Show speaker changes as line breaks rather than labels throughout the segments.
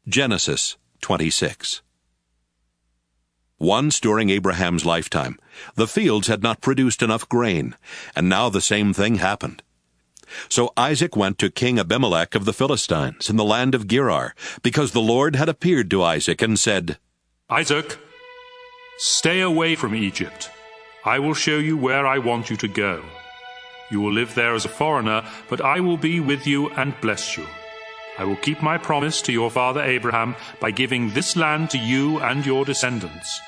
Genesis 26. Once during Abraham's lifetime, the fields had not produced enough grain, and now the same thing happened. So Isaac went to King Abimelech of the Philistines in the land of Gerar, because the Lord had appeared to Isaac and said,
Isaac, stay away from Egypt. I will show you where I want you to go. You will live there as a foreigner, but I will be with you and bless you. I will keep my promise to your father Abraham by giving this land to you and your descendants.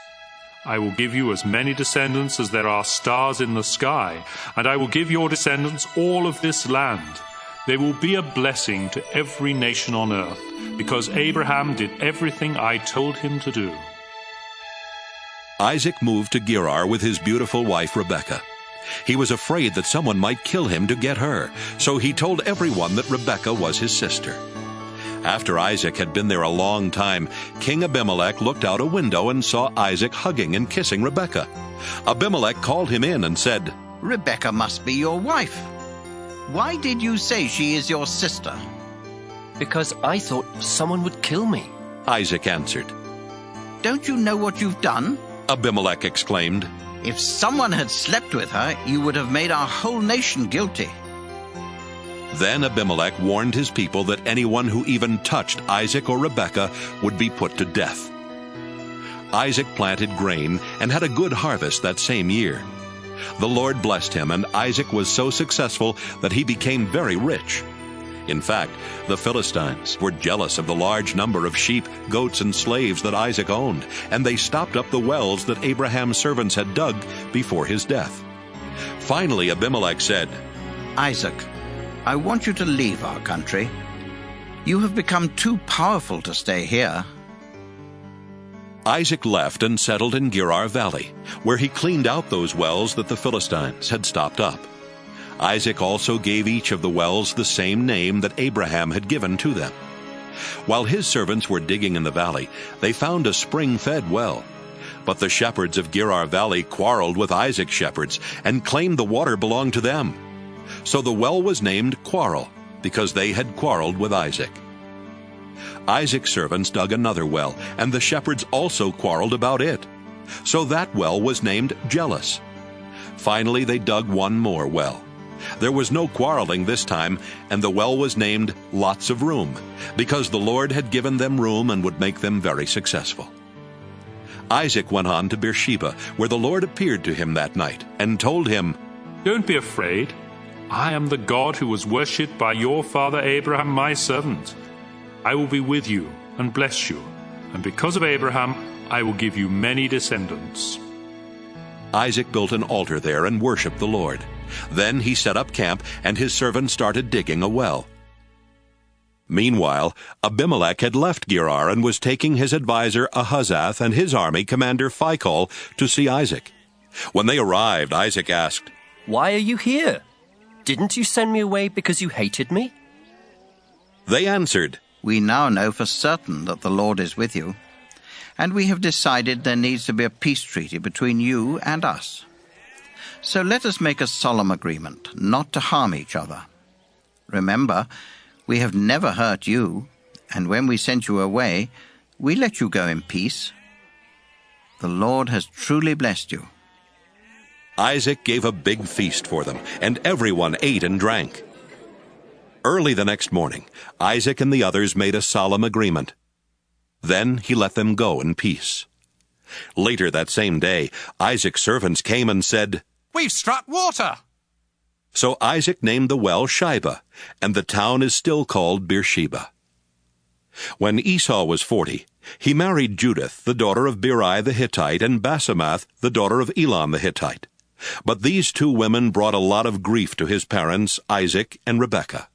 I will give you as many descendants as there are stars in the sky, and I will give your descendants all of this land. They will be a blessing to every nation on earth, because Abraham did everything I told him to do.
Isaac moved to Gerar with his beautiful wife Rebekah. He was afraid that someone might kill him to get her, so he told everyone that Rebekah was his sister. After Isaac had been there a long time, King Abimelech looked out a window and saw Isaac hugging and kissing Rebekah. Abimelech called him in and said,
Rebekah must be your wife. Why did you say she is your sister?
Because I thought someone would kill me.
Isaac answered.
Don't you know what you've done?
Abimelech exclaimed.
If someone had slept with her, you would have made our whole nation guilty.
Then Abimelech warned his people that anyone who even touched Isaac or Rebekah would be put to death. Isaac planted grain and had a good harvest that same year. The Lord blessed him, and Isaac was so successful that he became very rich. In fact, the Philistines were jealous of the large number of sheep, goats, and slaves that Isaac owned, and they stopped up the wells that Abraham's servants had dug before his death. Finally, Abimelech said,
Isaac, I want you to leave our country. You have become too powerful to stay here.
Isaac left and settled in Gerar Valley, where he cleaned out those wells that the Philistines had stopped up. Isaac also gave each of the wells the same name that Abraham had given to them. While his servants were digging in the valley, they found a spring-fed well. But the shepherds of Gerar Valley quarreled with Isaac's shepherds and claimed the water belonged to them. So the well was named Quarrel, because they had quarreled with Isaac. Isaac's servants dug another well, and the shepherds also quarreled about it. So that well was named Jealous. Finally they dug one more well. There was no quarreling this time, and the well was named Lots of Room, because the Lord had given them room and would make them very successful. Isaac went on to Beersheba, where the Lord appeared to him that night, and told him,
Don't be afraid. I am the God who was worshipped by your father Abraham, my servant. I will be with you and bless you, and because of Abraham, I will give you many descendants.
Isaac built an altar there and worshipped the Lord. Then he set up camp, and his servants started digging a well. Meanwhile, Abimelech had left Gerar and was taking his adviser Ahuzzath and his army commander Phicol to see Isaac. When they arrived, Isaac asked,
Why are you here? Didn't you send me away because you hated me?
They answered,
We now know for certain that the Lord is with you, and we have decided there needs to be a peace treaty between you and us. So let us make a solemn agreement not to harm each other. Remember, we have never hurt you, and when we sent you away, we let you go in peace. The Lord has truly blessed you.
Isaac gave a big feast for them, and everyone ate and drank. Early the next morning, Isaac and the others made a solemn agreement. Then he let them go in peace. Later that same day, Isaac's servants came and said,
We've struck water.
So Isaac named the well Shibah, and the town is still called Beersheba. When Esau was 40, he married Judith, the daughter of Beeri the Hittite, and Basemath, the daughter of Elon the Hittite. But these two women brought a lot of grief to his parents, Isaac and Rebekah.